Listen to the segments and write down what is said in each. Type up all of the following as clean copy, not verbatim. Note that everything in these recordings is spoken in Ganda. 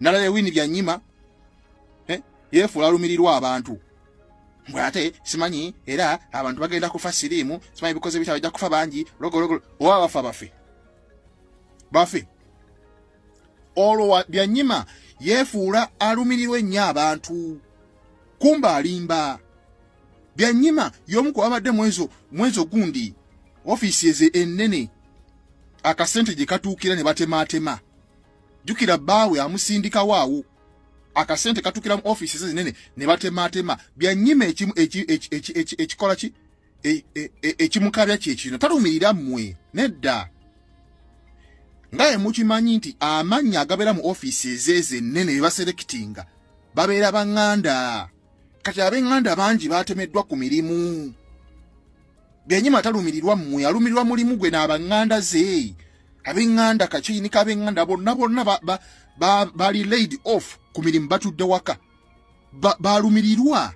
nalale wini Byanyima yefuula alumirirwa abantu mbwe ate simanyi era abantu bagenda kufa sirimu simanyi bikoze bitaba bijja kufa bangi logo owa bafe olwo Byanyima yefuula alumirirwa ennyo abantu kumba alimba Byanyima y'omu ku abadde mwezo gundi office eze ennene akasente gye katuukira ne batematema jukira baawe amusindika waawo akasente katukira mu office zinene ne batematema Byanyima ekikola ki ekimukabya kyekino talumirira mmwe nedda ngaye mukimanyi nti amanya agabera mu office ezeze nnene bebaselectinga babeera banganda kati abenganda bangi batemeddwa ku mirimu Byanyima talumirirwa mmwe alumirirwa mulimu gwe n'abanganda ze abenganda kachini kabenganda bonna bali laid off ku mirimu batudde waka balumirirwa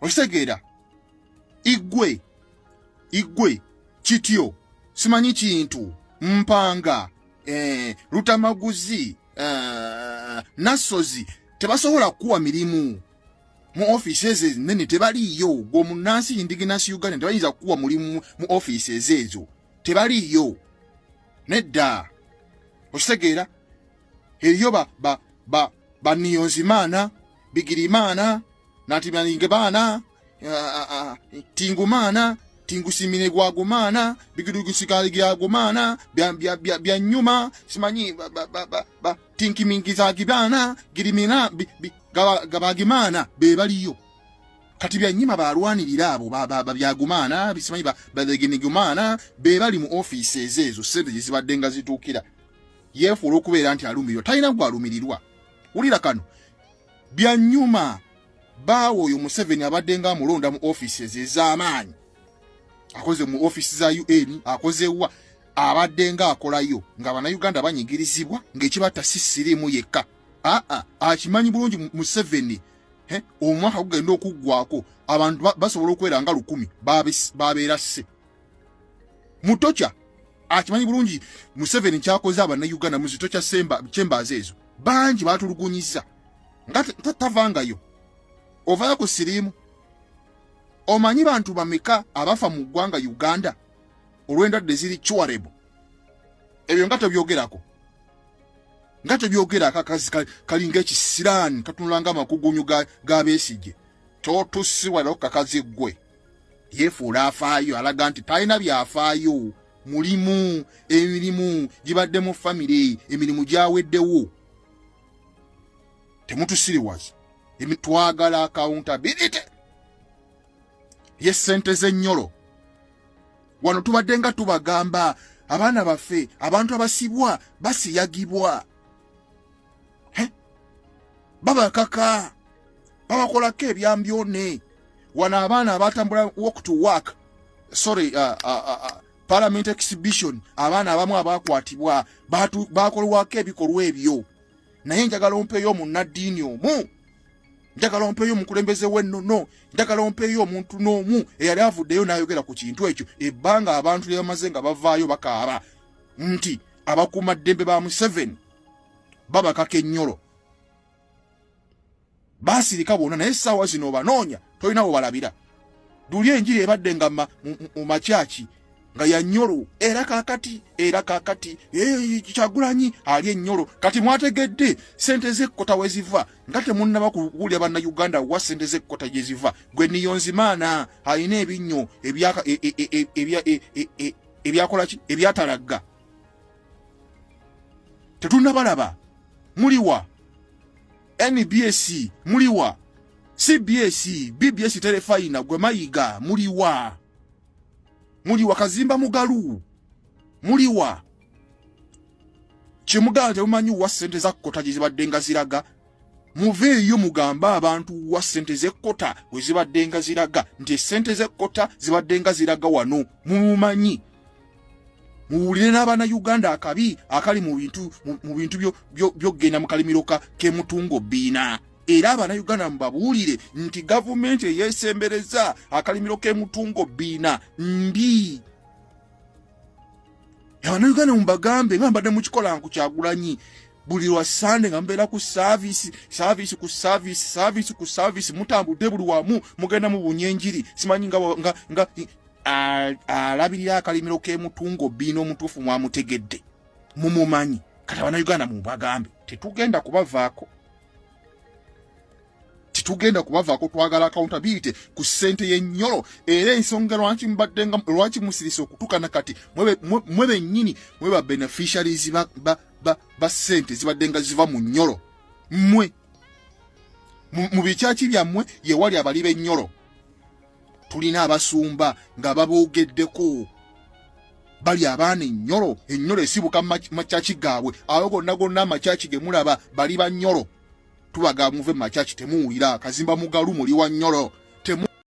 osegeera igwe kityo simanyi kintu mpanga lutamaguzi nasozi tebasobola kuwa mirimu mu offices nene tebaliyo go munansi indigenous Uganda tebayinza kuwa mulimu mu offices ezo tebaliyo nedda osegeera eriyo baniyonzimana bigirimana natimaninge bana tingumana tingusimine gwagumana bigirugusikali gyagumana byanyuma simanyi tinkimingiza gibana girimina gabagimana bebaliyo kati Byanyima balwanirira abo byagumana bisimanyi badeginigumana bebali mu offices ezo sente zibadde nga zituukira yefuula okubeera nti alumirirwa talina gwalumirirwa wulira kano Byanyima baawo oyo Museveni abadde nga amulonda mu offices ez'amaanyi akoze mu office za UN akozewa abadde nga akolayo nga bannayuganda banyigirizibwa ng'ekibatta sisirimu yekka akimanyi bulungi Museveni omwaka gugenda okuggwako abantu basobola okubeera nga 100 babeera sse mutocha akimanyi bulungi Museveni kyakoze abannayuganda mu zitocha chambers ezo bangi batulugunyiza nga tavangayo ovaya ku sirimu omanyi bantu bameka abafa mu ggwanga Uganda olw'endwadde ziri curable ebyo nga tebyogerako nga tebyogera akazi kalinga ekisirani katunulanga amakugunyu ga Besigye totusiwala okakazi gwe yefuula afaayo alaga nti talina byafaayo mulimu emirimu gibadde mu family emirimu gyaweddewo temutusiriwaza emitwagala accountability yesente z'ennyolo wano tubadde nga tubagamba abaana baffe abantu abasibwa basiyagibwa babakaka babakolako ebyambyone wano abaana abatambula walk to work parliament exhibition abaana abamu abakwatibwa bakolwako ebikolwa ebyo naye njagala ompeeyo munnaddiini omu njagala ompeeyo omukulembeze w'ennono njagala ompeeyo omuntu n'omu eyali avuddeyo n'ayogera ku kintu ekyo ebbanga abantu lye bamaze nga bavaayo bakaaba nti abakuuma ddembe ba Museveni babakaka ennyolo basirika bonna naye essaawa zino obanoonya tolina we balabira duli enjiri ebadde nga mu makyaki nga ya nnyolo era kakati Kyagulanyi ali ennyolo kati mwategedde sente z'ekkota we ziva nga temunnaba kuwulira bannayuganda wa sente z'ekkota gye ziva gwe niyonzimaana alina ebinnyo ebyakola ki ebyatalagga tetunnabalaba muliwa NBS muliwa CBS BBS telefayina gwe mayiga muliwa Kazimba Mugalu muliwa Chimugala temumanyi wa sente za kkota gye zibadde nga ziraga muveeyo mugamba abantu wa sente z'ekkota we zibadde nga ziraga nti sente z'ekkota zibadde nga ziraga wano mumumanyi muwulire n'abaana Uganda akabi akali mu bintu byogenda mu kalimiro ke mutungo bbiina era abaana Uganda mbabuulire nti gavumenti eyeesembereza akalimiro ke mutungo bbiina mbi abaana Uganda mbagambe nga mbadde mukikola nku Kyagulanyi buli lwa Sunday nga mbeera ku service mutambudde buli wamu mugenda mu bunyenjiri simanyi nga alabirira akalimiro k'emutungo bino omutuufu mwamutegedde mumumanyi kati Abannayuganda mubagambe tetugenda kubavaako twagala accountability ku ssente y'ennyolo era ensonga lwaki musirisa okutukana kati mwe bennyini mwe ba beneficiaries ba ssente zibadde nga ziva mu nnyolo mmwe mu bikyaki byammwe ye wali abali b'ennyolo tulina abasumba nga baboogeddeko bali abaana ennyolo esibuka makyaki gaabwe abo gonna amakyaki ge mulaba bali ba nnyolo tubaga muve makyaki temuwulira kazimba mugalu muli wa nnyolo